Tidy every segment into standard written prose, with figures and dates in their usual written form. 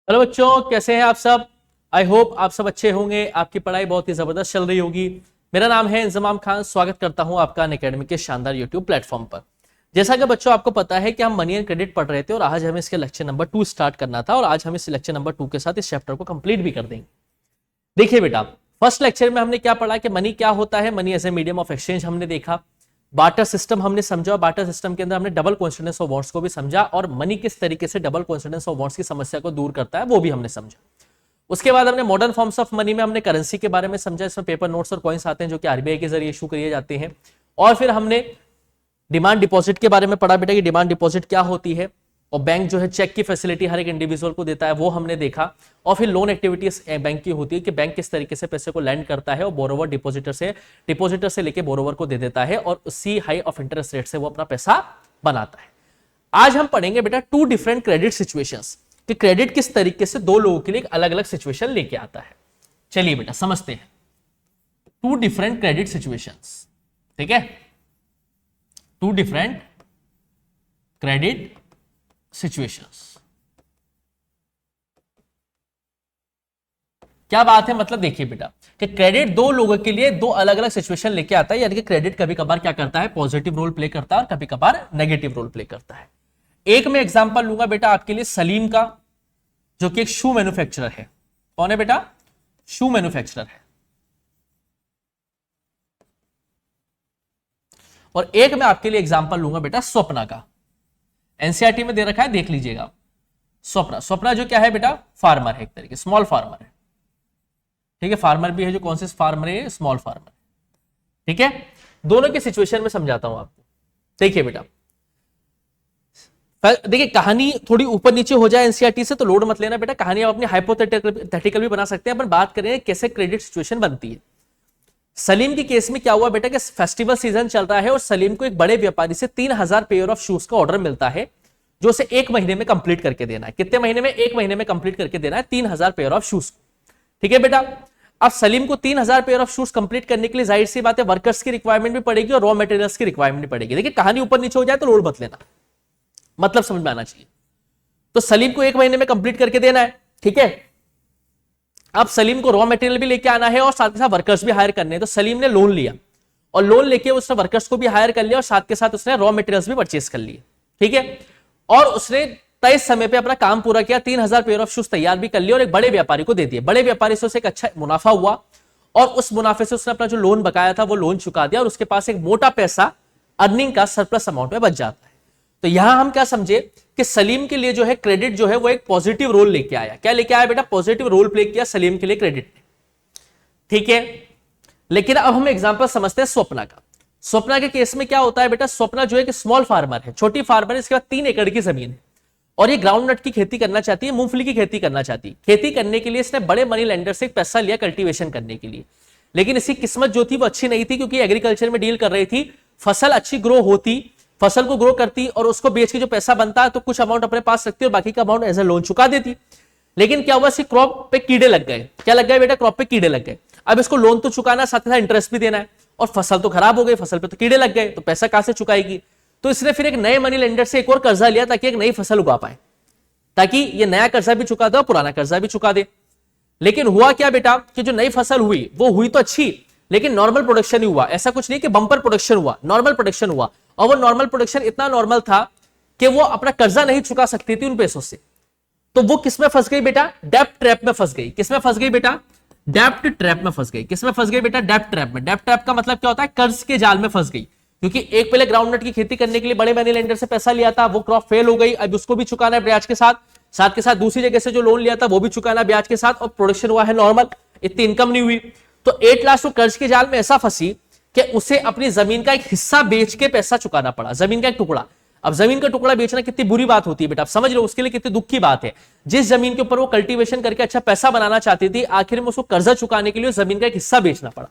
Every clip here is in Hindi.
हेलो बच्चों, कैसे हैं आप सब। आई होप आप सब अच्छे होंगे। आपकी पढ़ाई बहुत ही जबरदस्त चल रही होगी। मेरा नाम है इंजमाम खान। स्वागत करता हूं आपका अनअकैडमी के शानदार यूट्यूब प्लेटफॉर्म पर। जैसा कि बच्चों आपको पता है कि हम मनी एंड क्रेडिट पढ़ रहे थे और आज हमें इसके लेक्चर नंबर 2 स्टार्ट करना था और आज हम इस लेक्चर नंबर 2 के साथ इस चैप्टर को कंप्लीट भी कर देंगे। देखिए बेटा, फर्स्ट लेक्चर में हमने क्या पढ़ा कि मनी क्या होता है। Money as a medium of exchange हमने देखा। बार्टर सिस्टम हमने समझा। बार्टर सिस्टम के अंदर हमने डबल कोइंसिडेंस ऑफ वांट्स को भी समझा और मनी किस तरीके से डबल कोइंसिडेंस ऑफ वांट्स की समस्या को दूर करता है वो भी हमने समझा। उसके बाद हमने मॉडर्न फॉर्म्स ऑफ मनी में हमने करेंसी के बारे में समझा। इसमें पेपर नोट्स और कॉइन्स आते हैं जो कि आरबीआई के जरिए इशू किए जाते हैं। और फिर हमने डिमांड डिपॉजिट के बारे में पढ़ा बेटा कि डिमांड डिपॉजिट क्या होती है और बैंक जो है चेक की फैसिलिटी हर एक इंडिविजुअल को देता है, वो हमने देखा। और फिर लोन एक्टिविटीज बैंक की होती है कि बैंक किस तरीके से पैसे को लैंड करता है और बोरोवर डिपॉजिटर से लेके बोरोवर को दे देता है और उसी हाई ऑफ इंटरेस्ट रेट से वो अपना पैसा बनाता है। आज हम पढ़ेंगे बेटा टू डिफरेंट क्रेडिट सिचुएशंस कि क्रेडिट किस तरीके से दो लोगों के लिए एक अलग अलग सिचुएशन लेके आता है। चलिए बेटा समझते हैं टू डिफरेंट क्रेडिट सिचुएशंस। ठीक है, टू डिफरेंट क्रेडिट सिचुएशंस। क्या बात है, मतलब देखिए बेटा कि क्रेडिट दो लोगों के लिए दो अलग अलग सिचुएशन लेके आता है। यानी कि क्रेडिट कभी कभार क्या करता है, पॉजिटिव रोल प्ले करता है और कभी कभार नेगेटिव रोल प्ले करता है। एक मैं एग्जांपल लूंगा बेटा आपके लिए सलीम का, जो कि एक शू मैन्युफैक्चरर है। कौन है बेटा? शू मैन्युफैक्चरर है। और एक मैं आपके लिए एग्जांपल लूंगा बेटा स्वप्ना का। एनसीईआरटी में दे रखा है, देख लीजिएगा। स्वप्ना जो क्या है बेटा, फार्मर है, एक तरीके स्मॉल फार्मर है। ठीक है, फार्मर भी है जो कौन से फार्मर है, स्मॉल फार्मर। ठीक है, दोनों की सिचुएशन में समझाता हूं आपको। देखिए बेटा, देखिए कहानी थोड़ी ऊपर नीचे हो जाए एनसीईआरटी से तो लोड मत लेना बेटा। कहानी आप अपनी हाइपोथेटिकल भी बना सकते हैं। अपन बात करें कैसे क्रेडिट सिचुएशन बनती है। सलीम के केस में क्या हुआ बेटा कि फेस्टिवल सीजन चल रहा है और सलीम को एक बड़े व्यापारी से 3000 पेयर ऑफ शूज का ऑर्डर मिलता है जो उसे एक महीने में कंप्लीट करके देना है। कितने महीने में? एक महीने में कंप्लीट करके देना है 3000 पेयर ऑफ शूज। ठीक है बेटा, अब सलीम को 3000 पेयर ऑफ शूज कंप्लीट करने के लिए जाहिर सी बात है वर्कर्स की रिक्वायरमेंट भी पड़ेगी और रॉ मटेरियल्स की रिक्वायरमेंट भी पड़ेगी। देखिए कहानी ऊपर नीचे हो जाए तो लोड मत लेना, मतलब समझ में आना चाहिए। तो सलीम को एक महीने में कंप्लीट करके देना है। ठीक है, अब सलीम को रॉ मटेरियल भी लेके आना है और साथ के साथ वर्कर्स भी हायर करने हैं। तो सलीम ने लोन लिया और लोन लेके उसने वर्कर्स को भी हायर कर लिया और साथ के साथ उसने रॉ मटेरियल्स भी परचेस कर लिए। ठीक है, और उसने तय समय पे अपना काम पूरा किया, 3000 पेयर ऑफ शूज तैयार भी कर लिए और एक बड़े व्यापारी को दे दिए। बड़े व्यापारी से उसे एक अच्छा मुनाफा हुआ और उस मुनाफे से उसने अपना जो लोन बकाया था वो लोन चुका दिया और उसके पास एक मोटा पैसा अर्निंग का सरप्लस अमाउंट में बच जाता है। तो यहां हम क्या समझे कि सलीम के लिए जो है क्रेडिट जो है वो एक पॉजिटिव रोल लेके आया। क्या लेके आया बेटा? पॉजिटिव रोल प्ले किया सलीम के लिए क्रेडिट ने। ठीक है, लेकिन अब हम एग्जांपल समझते हैं स्वप्ना का। स्वप्ना के केस में क्या होता है बेटा, स्वप्ना जो है कि स्मॉल फार्मर है, छोटी फार्मर है। इसके बाद 3 एकड़ की जमीन है और ये ग्राउंड नट की खेती करना चाहती है, मूंगफली की खेती करना चाहती है। खेती करने के लिए इसने बड़े मनी लेंडर से एक पैसा लिया कल्टीवेशन करने के लिए। लेकिन इसकी किस्मत जो थी वो अच्छी नहीं थी क्योंकि एग्रीकल्चर में डील कर रही थी। फसल अच्छी ग्रो होती, फसल को ग्रो करती और उसको बेच के जो पैसा बनता है तो कुछ अमाउंट अपने पास रखती और बाकी का अमाउंट एज ए लोन चुका देती। लेकिन क्या हुआ, इसकी क्रॉप पे कीड़े लग गए। क्या लग गए बेटा? क्रॉप पे कीड़े लग गए। अब इसको लोन तो चुकाना, साथ ही साथ इंटरेस्ट भी देना है और फसल तो खराब हो गई, फसल पे तो कीड़े लग गए, तो पैसा कहां से चुकाएगी? तो इसने फिर एक नए मनी लेंडर से एक और कर्जा लिया ताकि एक नई फसल उगा पाए, ताकि ये नया कर्जा भी चुका दे और पुराना कर्जा भी चुका दे। लेकिन हुआ क्या बेटा कि जो नई फसल हुई वो हुई तो अच्छी, लेकिन नॉर्मल प्रोडक्शन ही हुआ। ऐसा कुछ नहीं कि बंपर प्रोडक्शन हुआ, नॉर्मल प्रोडक्शन हुआ। और वो नॉर्मल प्रोडक्शन इतना नॉर्मल था कि वो अपना कर्जा नहीं चुका सकती थी उन पैसों से। तो वो किसमें फंस गई बेटा? डेप्ट ट्रैप में फंस गई। किसमें फंस गई बेटा? डेप्ट ट्रैप में फंस गई। किसमें फंस गई बेटा? डेप्ट ट्रैप में। डेप्ट ट्रैप का मतलब क्या होता है? कर्ज के जाल में फंस गई। क्योंकि एक पहले ग्राउंडनट की खेती करने के लिए बड़े मनी लेंडर से पैसा लिया था, वो क्रॉप फेल हो गई, अब उसको भी चुकाना है ब्याज के साथ। साथ के साथ दूसरी जगह से जो लोन लिया था वो भी चुकाना ब्याज के साथ और प्रोडक्शन हुआ है नॉर्मल, इतनी इनकम नहीं हुई। तो 8 लाख वो कर्ज के जाल में ऐसा फंसी कि उसे अपनी जमीन का एक हिस्सा बेच के पैसा चुकाना पड़ा, जमीन का एक टुकड़ा। अब जमीन का टुकड़ा बेचना कितनी बुरी बात होती है बेटा, आप समझ लो उसके लिए कितनी दुख की बात है। जिस जमीन के ऊपर वो कल्टीवेशन करके अच्छा पैसा बनाना चाहती थी, आखिर में उसको कर्जा चुकाने के लिए जमीन का एक हिस्सा बेचना पड़ा।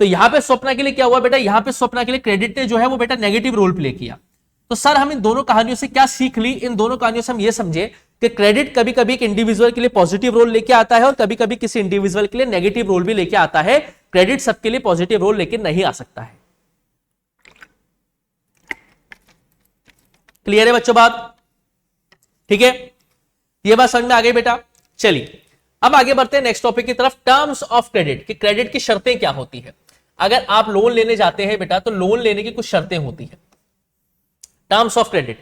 तो यहां पे स्वप्ना के लिए क्या हुआ बेटा? यहां पे स्वप्ना के लिए क्रेडिट ने जो है वो बेटा नेगेटिव रोल प्ले किया। तो सर हम इन दोनों कहानियों से क्या सीख ली? इन दोनों कहानियों से हम ये समझे कि क्रेडिट कभी कभी एक इंडिविजुअल के लिए पॉजिटिव रोल लेके आता है और कभी कभी किसी इंडिविजुअल के लिए नेगेटिव रोल भी लेके आता है। क्रेडिट सबके लिए पॉजिटिव रोल लेके नहीं आ सकता है। क्लियर है बच्चों बात? ठीक है, ये बात समझ में आ गई बेटा चलिए अब आगे बढ़ते हैं नेक्स्ट टॉपिक की तरफ, टर्म्स ऑफ क्रेडिट, कि क्रेडिट की शर्तें क्या होती है। अगर आप लोन लेने जाते हैं बेटा तो लोन लेने की कुछ शर्तें होती है। टर्म्स ऑफ क्रेडिट,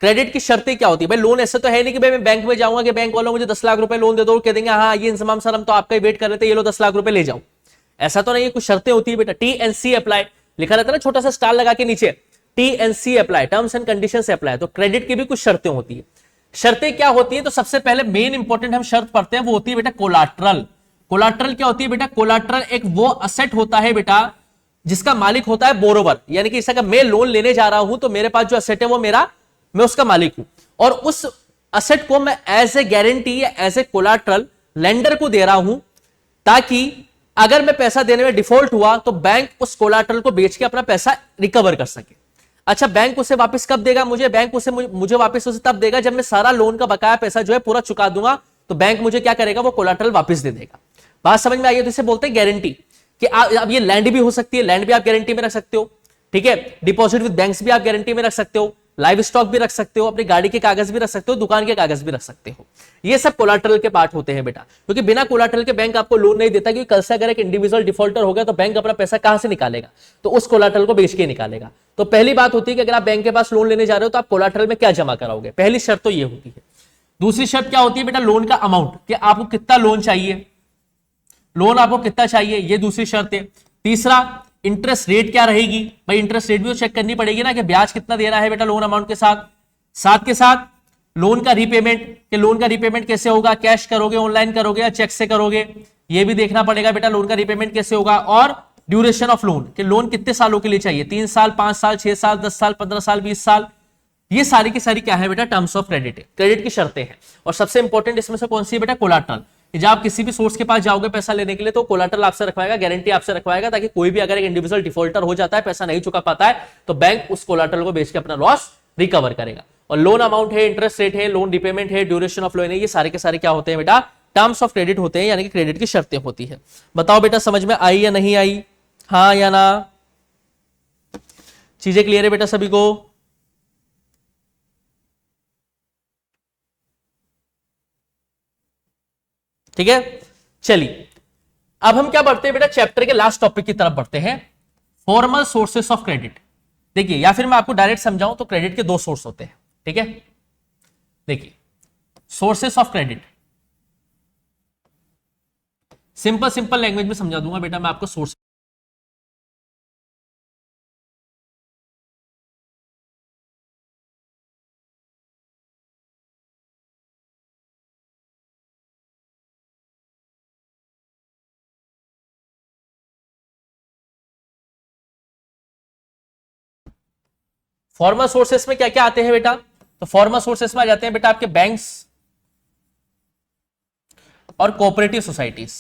क्रेडिट की शर्तें क्या होती है भाई। लोन ऐसे तो है नहीं कि भाई मैं बैंक में जाऊंगा कि बैंक वालों मुझे 10 लाख रुपए लोन दे दो, कह देंगे हाँ ये इंतजाम सर हम तो आपका ही वेट कर रहे थे, ये लो 10 लाख रुपए ले जाओ। ऐसा तो नहीं है, कुछ शर्तें होती है बेटा। टी&सी अप्लाई लिखा रहता है ना छोटा सा स्टार लगा के नीचे, T and C apply, terms and conditions apply. तो क्रेडिट की भी कुछ शर्तें होती है। शर्तें क्या होती है, तो सबसे पहले मेन इंपॉर्टेंट हम शर्त पढ़ते हैं, वो होती है बेटा कोलाट्रल। कोलाट्रल क्या होती है बेटा, कोलाट्रल एक वो असेट होता है बेटा जिसका मालिक होता है बोरोवर, यानी कि इसका मैं लोन लेने जा रहा हूं तो मेरे पास जो असेट है वो मेरा, मैं उसका मालिक हूं, और उस असेट को मैं एज ए गारंटी या एज ए कोलाट्रल लेंडर को दे रहा हूं, ताकि अगर मैं पैसा देने में डिफॉल्ट हुआ तो बैंक उस कोलाट्रल को बेच के अपना पैसा रिकवर कर सके। अच्छा, बैंक उसे वापस कब देगा मुझे, बैंक उसे मुझे वापस उसे तब देगा जब मैं सारा लोन का बकाया पैसा जो है पूरा चुका दूंगा, तो बैंक मुझे क्या करेगा, वो कोलाट्रल वापस दे देगा। बात समझ में आई है? तो इसे बोलते हैं गारंटी, कि अब ये लैंड भी हो सकती है, लैंड भी आप गारंटी में रख सकते हो, ठीक है। डिपॉजिट विद बैंक्स भी आप गारंटी में रख सकते हो, लाइव स्टॉक भी रख सकते हो, अपनी गाड़ी के कागज भी रख सकते हो, दुकान के कागज भी रख सकते हो। ये सब कोलाट्रल के पार्ट होते हैं बेटा, क्योंकि बिना कोलाट्रल के बैंक आपको लोन नहीं देता, क्योंकि कल से अगर एक इंडिविजुअल डिफॉल्टर हो गया तो बैंक अपना पैसा कहां से निकालेगा, तो उस कोलाट्रल को बेच के निकालेगा। तो पहली बात होती है कि अगर आप बैंक के पास लोन लेने जा रहे हो तो आप कोलाट्रल में क्या जमा कराओगे, पहली शर्त तो ये होती है। दूसरी शर्त क्या होती है बेटा, लोन का अमाउंट, कि आपको कितना लोन चाहिए, लोन आपको कितना चाहिए, ये दूसरी शर्त है। तीसरा, इंटरेस्ट रेट क्या रहेगी, भाई इंटरेस्ट रेट भी तो चेक करनी पड़ेगी ना, कि ब्याज कितना दे रहा है बेटा लोन अमाउंट के साथ। साथ के साथ लोन का रीपेमेंट, कि लोन का रीपेमेंट कैसे होगा, कैश करोगे, ऑनलाइन करोगे या चेक से करोगे, ये भी देखना पड़ेगा बेटा, लोन का रीपेमेंट कैसे होगा। और ड्यूरेशन ऑफ लोन, कि लोन कितने सालों के लिए चाहिए, 3 साल, 5 साल, 6 साल, 10 साल, 15 साल, 20 साल, ये सारी की सारी क्या है बेटा, टर्म्स ऑफ क्रेडिट है, क्रेडिट की शर्तें हैं। और सबसे इंपॉर्टेंट इसमें से कौन सी है बेटा, कोलाट्रल। जब आप किसी भी सोर्स के पास जाओगे पैसा लेने के लिए तो कोलाट्रल आपसे रखवाएगा, गारंटी आपसे रखवाएगा, ताकि कोई भी अगर एक इंडिविजुअल डिफॉल्टर हो जाता है, पैसा नहीं चुका पाता है, तो बैंक उस कोलाट्रल को बेच के अपना लॉस रिकवर करेगा। और लोन अमाउंट है, इंटरेस्ट रेट है, लोन रिपेमेंट है, ड्यूरेशन ऑफ लोन है, ये सारे के सारे क्या होते हैं बेटा, टर्म्स ऑफ क्रेडिट होते हैं, यानी कि क्रेडिट की शर्तें होती है। बताओ बेटा समझ में आई या नहीं आई, हाँ या ना, चीजें क्लियर है बेटा सभी को? ठीक है, चलिए अब हम क्या बढ़ते हैं बेटा, चैप्टर के लास्ट टॉपिक की तरफ बढ़ते हैं, फॉर्मल सोर्सेस ऑफ क्रेडिट। देखिए, या फिर मैं आपको डायरेक्ट समझाऊं तो क्रेडिट के दो सोर्स होते हैं, ठीक है। देखिए, sources of credit, simple simple language में समझा दूंगा बेटा मैं आपको। सोर्स फॉर्मल सोर्सेस में क्या क्या आते हैं बेटा, तो फॉर्मल सोर्सेस में आ जाते हैं बेटा आपके बैंक्स और कोऑपरेटिव सोसाइटीज।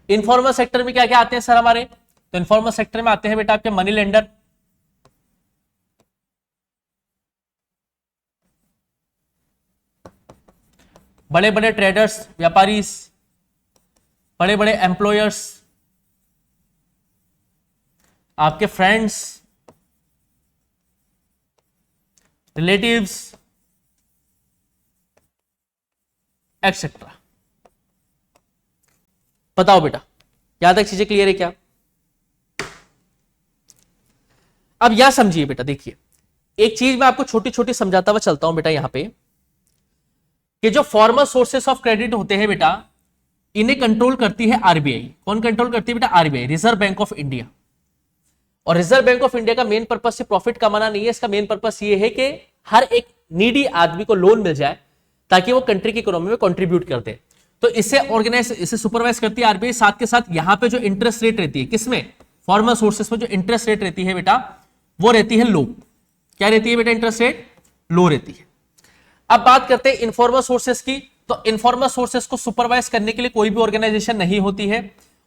इनफॉर्मल सेक्टर में क्या क्या आते हैं सर हमारे, तो इनफॉर्मल सेक्टर में आते हैं बेटा आपके मनी लेंडर, बड़े बड़े ट्रेडर्स, व्यापारी, बड़े बड़े एम्प्लॉयर्स, आपके फ्रेंड्स, रिलेटिव्स, एक्सेट्रा। बताओ बेटा यहां तक चीजें क्लियर है क्या? अब यह समझिए बेटा, देखिए एक चीज मैं आपको छोटी छोटी समझाता हुआ चलता हूं बेटा यहां पे, कि जो फॉर्मल सोर्सेस ऑफ क्रेडिट होते हैं बेटा, इन्हें कंट्रोल करती है आरबीआई। कौन कंट्रोल करती है बेटा? RBI, reserve bank of India. और रिजर्व बैंक ऑफ इंडिया का मेन पर्पस से प्रॉफिट कमाना नहीं है, इसका मेन पर्पस ये है कि हर एक नीडी आदमी को लोन मिल जाए ताकि वो कंट्री की इकोनॉमी में कंट्रीब्यूट कर दे। तो इसे ऑर्गेनाइज, इसे सुपरवाइज करती है आरबीआई। साथ के साथ यहां पे जो इंटरेस्ट रेट रहती है, किसमें? फॉर्मल सोर्सेस में जो इंटरेस्ट रेट रहती है बेटा, वो रहती है लो। क्या रहती है बेटा? इंटरेस्ट रेट लो रहती है। अब बात करते हैं इनफॉर्मल सोर्सेस की, तो इनफॉर्मल सोर्सेस को सुपरवाइज करने के लिए कोई भी ऑर्गेनाइजेशन नहीं होती है,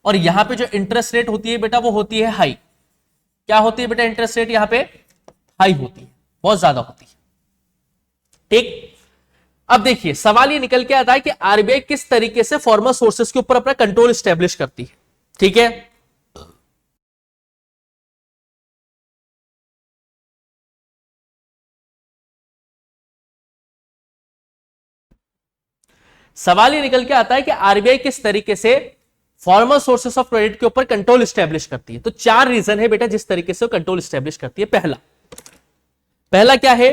और यहां पे जो इंटरेस्ट रेट होती है बेटा, वो होती है हाई। क्या होती है बेटा? इंटरेस्ट रेट यहां पे हाई होती है, बहुत ज्यादा होती है, ठीक। अब देखिए सवाल ये निकल के आता है कि आरबीआई किस तरीके से फॉर्मल सोर्सेस के ऊपर अपना कंट्रोल स्टैब्लिश करती है, ठीक है। सवाल ये निकल के आता है कि आरबीआई किस तरीके से फॉर्मल सोर्सेस ऑफ क्रेडिट के ऊपर कंट्रोल स्टैब्लिश करती है। तो 4 रीजन है बेटा जिस तरीके से कंट्रोल स्टैब्लिश करती है। पहला क्या है,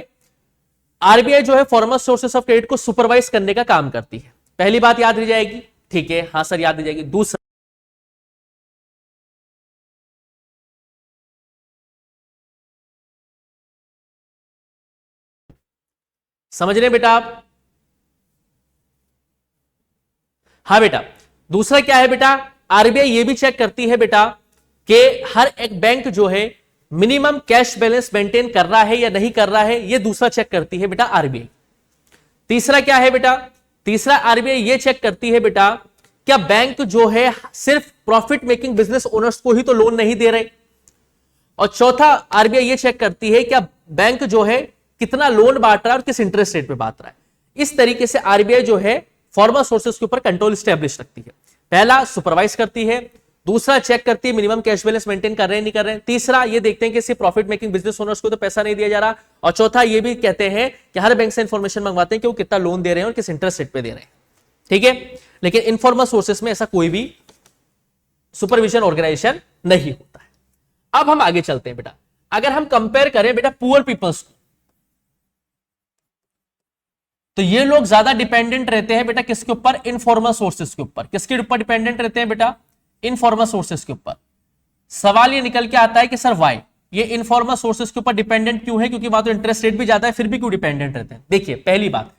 आरबीआई जो है फॉर्मल सोर्सेस ऑफ क्रेडिट को सुपरवाइज करने का काम करती है। पहली बात याद रह जाएगी, ठीक है, हां सर याद रह जाएगी। दूसरा, समझ रहे हैं बेटा आप? हाँ बेटा, दूसरा क्या है बेटा, आरबीआई ये भी चेक करती है बेटा कि हर एक बैंक जो है मिनिमम कैश बैलेंस मेंटेन कर रहा है या नहीं कर रहा है, ये दूसरा चेक करती है बेटा आरबीआई। तीसरा क्या है बेटा, तीसरा आरबीआई ये चेक करती है बेटा क्या बैंक जो है सिर्फ प्रॉफिट मेकिंग बिजनेस ओनर्स को ही तो लोन नहीं दे रहे। और चौथा आरबीआई ये चेक करती है क्या बैंक जो है कितना लोन बांट रहा है और किस इंटरेस्ट रेट पे बांट रहा है। इस तरीके से आरबीआई जो है फॉर्मल सोर्सेस के ऊपर कंट्रोल स्टैब्लिश रखती है। पहला सुपरवाइज करती है, दूसरा चेक करती है मिनिमम कैश बैलेंस मेंटेन कर रहे हैं नहीं कर रहे हैं, तीसरा ये देखते हैं कि सिर्फ प्रॉफिट मेकिंग बिजनेस ओनर्स को तो पैसा नहीं दिया जा रहा, और चौथा ये भी कहते हैं कि हर बैंक से इंफॉर्मेशन मंगवाते हैं कि वो कितना लोन दे रहे हैं और किस इंटरेस्ट रेट पे दे रहे हैं। ठीक है, लेकिन इनफॉर्मल सोर्सेस में ऐसा कोई भी सुपरविजन ऑर्गेनाइजेशन नहीं होता है। अब हम आगे चलते हैं बेटा, अगर हम कंपेयर करें बेटा पुअर पीपल्स को, तो ये लोग ज्यादा डिपेंडेंट रहते हैं बेटा किसके ऊपर, इनफॉर्मल सोर्सेस के ऊपर। किसके ऊपर डिपेंडेंट रहते हैं बेटा, इनफॉर्मल सोर्सेस के ऊपर। सवाल ये निकल के आता है कि सर वाई, ये इनफॉर्मल सोर्सेस के ऊपर डिपेंडेंट क्यों है, क्योंकि वहां तो इंटरेस्ट रेट भी ज्यादा है, फिर भी क्यों डिपेंडेंट रहते हैं। देखिए पहली बात,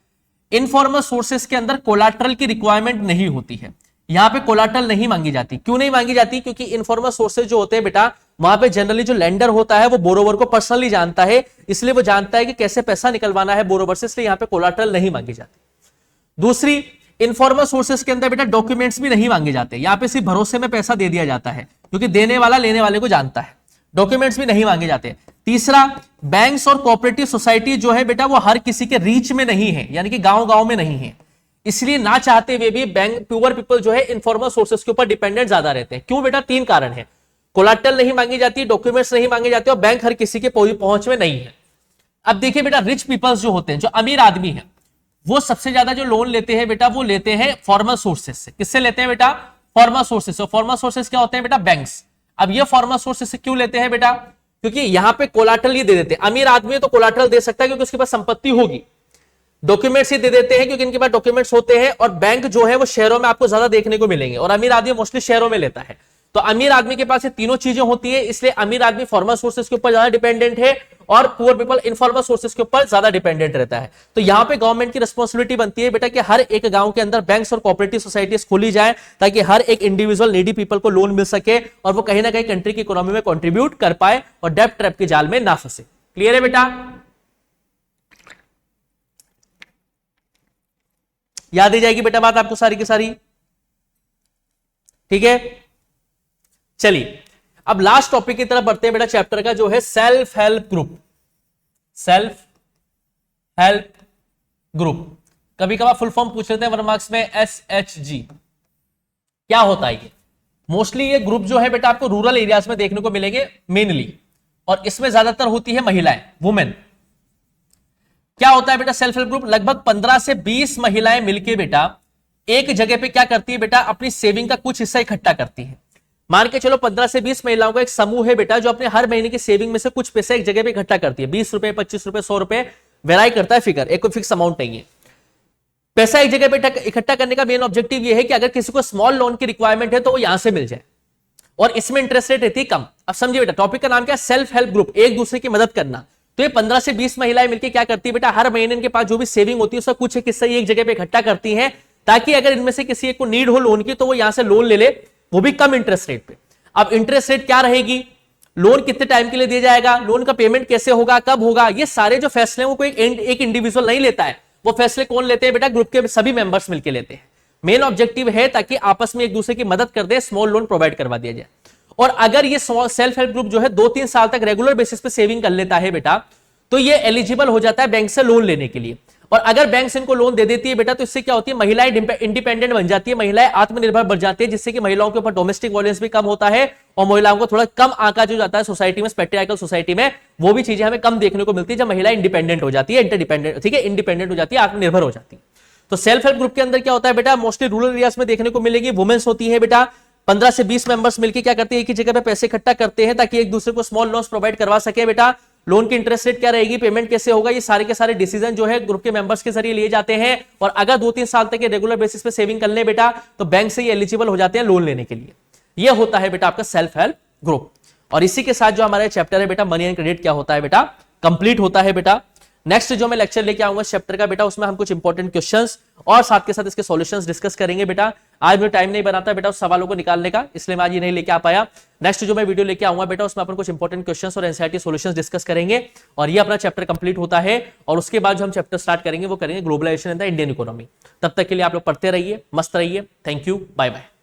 इनफॉर्मल सोर्सेस के अंदर कोलाटरल की रिक्वायरमेंट नहीं होती है, यहां पे कोलाटरल नहीं मांगी जाती। क्यों नहीं मांगी जाती, क्योंकि इनफॉर्मल सोर्सेज जो होते हैं बेटा वहां पे जनरली जो लेंडर होता है वो बोरोवर को पर्सनली जानता है, इसलिए वो जानता है कि कैसे पैसा निकलवाना है बोरोवर से, इसलिए यहां पे कोलाटरल नहीं मांगी जाती। दूसरी, इनफॉर्मल सोर्सेस के अंदर बेटा डॉक्यूमेंट्स भी नहीं मांगे जाते, यहां पे सिर्फ भरोसे में पैसा दे दिया जाता है, क्योंकि देने वाला लेने वाले को जानता है, डॉक्यूमेंट्स भी नहीं मांगे जाते। तीसरा, बैंक्स और कोऑपरेटिव सोसाइटी जो है बेटा वो हर किसी के रीच में नहीं है, यानी कि गांव गांव में नहीं है, इसलिए ना चाहते हुए भी बैंक पुअर पीपल जो है इनफॉर्मल सोर्सेस के ऊपर डिपेंडेंट ज्यादा रहते हैं। क्यों बेटा, 3 कारण है, कोलाटरल नहीं मांगी जाती, डॉक्यूमेंट्स नहीं मांगे जाते और बैंक हर किसी के पहुंच में नहीं है। अब देखिए बेटा, रिच पीपल्स जो होते हैं, जो अमीर आदमी है, वो सबसे ज्यादा जो लोन लेते हैं बेटा वो लेते हैं फॉर्मल सोर्सेस से। किससे लेते हैं बेटा, फॉर्मल सोर्सेस। और फॉर्मल सोर्सेस क्या होते हैं बेटा, बैंक्स। अब ये फॉर्मल सोर्सेस से क्यों लेते हैं बेटा, क्योंकि यहां पे कोलाटरल ये दे देते हैं, अमीर आदमी तो कोलाटरल दे सकता है क्योंकि उसके पास संपत्ति होगी, डॉक्यूमेंट्स ही दे देते हैं क्योंकि इनके पास डॉक्यूमेंट्स होते हैं, और बैंक जो है वो शहरों में आपको ज्यादा देखने को मिलेंगे, और अमीर आदमी मोस्टली शहरों में लेता है। तो अमीर आदमी के पास ये तीनों चीजें होती है, इसलिए अमीर आदमी फॉर्मल सोर्सेस के ऊपर ज्यादा डिपेंडेंट है और पुअर पीपल इनफॉर्मल सोर्सेस के ऊपर ज्यादा डिपेंडेंट रहता है। तो यहां पे गवर्नमेंट की रिस्पांसिबिलिटी बनती है बेटा कि हर एक गांव के अंदर बैंक्स और कोऑपरेटिव सोसाइटीज खोली जाए, ताकि हर एक इंडिविजुअल नीडी पीपल को लोन मिल सके और वो कहीं ना कहीं कंट्री की इकोनॉमी में कंट्रीब्यूट कर पाए और डेब्ट ट्रैप के जाल में ना फंसे। क्लियर है बेटा, याद ही जाएगी बेटा बात आपको सारी की सारी, ठीक है। चलिए अब लास्ट टॉपिक की तरफ बढ़ते हैं बेटा, चैप्टर का जो है self help group. Self help group कभी कभार फुल फॉर्म पूछ लेते हैं 1 मार्क्स में, SHG। क्या होता है ये, मोस्टली ये ग्रुप जो है बेटा आपको रूरल एरियाज में देखने को मिलेंगे मेनली, और इसमें ज्यादातर होती है महिलाएं, वुमेन। क्या होता है बेटा सेल्फ हेल्प ग्रुप, लगभग 15 से 20 महिलाएं मिलके बेटा एक जगह पे क्या करती है बेटा, अपनी सेविंग का कुछ हिस्सा इकट्ठा करती है। मान के चलो 15 से 20 महिलाओं का एक समूह है बेटा, जो अपने हर महीने की सेविंग में से कुछ पैसे एक जगह पे इकट्ठा करती है। 20 रुपए, 25 रुपए, 100 रुपए, वेराई करता है फिगर, एक कोई फिक्स अमाउंट नहीं है। पैसा एक जगह पे इकट्ठा करने का मेन ऑब्जेक्टिव ये है कि अगर किसी को स्मॉल लोन की रिक्वायरमेंट है तो वो यहां से मिल जाए, और इसमें इंटरेस्ट रेट रहती है कम। अब समझिए बेटा, टॉपिक का नाम क्या है, सेल्फ हेल्प ग्रुप, एक दूसरे की मदद करना। तो ये 15 से 20 महिलाएं मिलकर क्या करती है बेटा, हर महीने इनके पास जो भी सेविंग होती है उसका कुछ एक हिस्सा एक जगह पे इकट्ठा करती है, ताकि अगर इनमें से किसी एक को नीड हो लोन की तो वो यहां से लोन ले ले, वो भी कम इंटरेस्ट रेट पे। अब इंटरेस्ट रेट क्या रहेगी, लोन कितने टाइम के लिए दिया जाएगा, लोन का पेमेंट कैसे होगा, कब होगा, ये सारे जो फैसले वो कोई एक इंडिविजुअल नहीं लेता है, वो फैसले कौन लेते हैं बेटा, ग्रुप के सभी मेंबर्स मिलकर लेते हैं। मेन ऑब्जेक्टिव है ताकि आपस में एक दूसरे की मदद कर दे, स्मॉल लोन प्रोवाइड करवा दिया जाए। और अगर ये सेल्फ हेल्प ग्रुप जो है 2-3 साल तक रेगुलर बेसिस पे सेविंग कर लेता है बेटा, तो ये एलिजिबल हो जाता है बैंक से लोन लेने के लिए। और अगर बैंक इनको लोन दे देती है बेटा, तो इससे क्या होती है, महिलाएं इंडिपेंडेंट बन जाती है, महिलाएं आत्मनिर्भर बन जाती है, जिससे कि महिलाओं के ऊपर डोमेस्टिक वायलेंस भी कम होता है और महिलाओं को थोड़ा कम आंका जो जाता है सोसाइटी में, पैट्रियार्कल सोसाइटी में, वो भी चीजें हमें कम देखने को मिलती है जब महिलाएं इंडिपेंडेंट हो जाती है, इंटरडिपेंडेंट, ठीक है, इंडिपेंडेंट हो जाती है, आत्मनिर्भर हो जाती है। तो सेल्फ हेल्प ग्रुप के अंदर क्या होता है बेटा, मोस्टली रूरल एरियाज में देखने को मिलेगी, वुमेन्स होती है बेटा, 15 से 20 मेंबर्स मिलकर क्या करते हैं, एक ही जगह पे पैसे इकट्ठा करते हैं ताकि एक दूसरे को स्मॉल लोन्स प्रोवाइड करवा सके बेटा। लोन की इंटरेस्ट रेट क्या रहेगी, पेमेंट कैसे होगा, ये सारे के सारे डिसीजन जो है ग्रुप के मेंबर्स के जरिए लिए जाते हैं। और अगर 2-3 साल तक रेगुलर बेसिस पे सेविंग कर ले बेटा, तो बैंक से ये एलिजिबल हो जाते हैं लोन लेने के लिए। ये होता है बेटा आपका सेल्फ हेल्प ग्रुप। और इसी के साथ जो हमारा चैप्टर है बेटा मनी एंड क्रेडिट क्या होता है बेटा, कंप्लीट होता है बेटा। नेक्स्ट जो मैं लेक्चर लेके आऊंगा चैप्टर का बेटा, उसमें हम कुछ इंपॉर्टेंट क्वेश्चंस और साथ के साथ इसके सॉल्यूशंस डिस्कस करेंगे बेटा। आज मुझे टाइम नहीं बनाता बेटा उस सवालों को निकालने का, इसलिए मैं आज ये नहीं लेके आ पाया। नेक्स्ट जो मैं वीडियो लेके आऊंगा बेटा, उसमें अपन कुछ इंपॉर्टेंट क्वेश्चंस और एनसीईआरटी सॉल्यूशंस डिस्कस करेंगे और ये अपना चैप्टर कंप्लीट होता है। और उसके बाद जो हम चैप्टर स्टार्ट करेंगे वो करेंगे globalisation in the Indian economy. तब तक के लिए आप लोग पढ़ते रहिए, मस्त रहिए। Thank you, bye bye.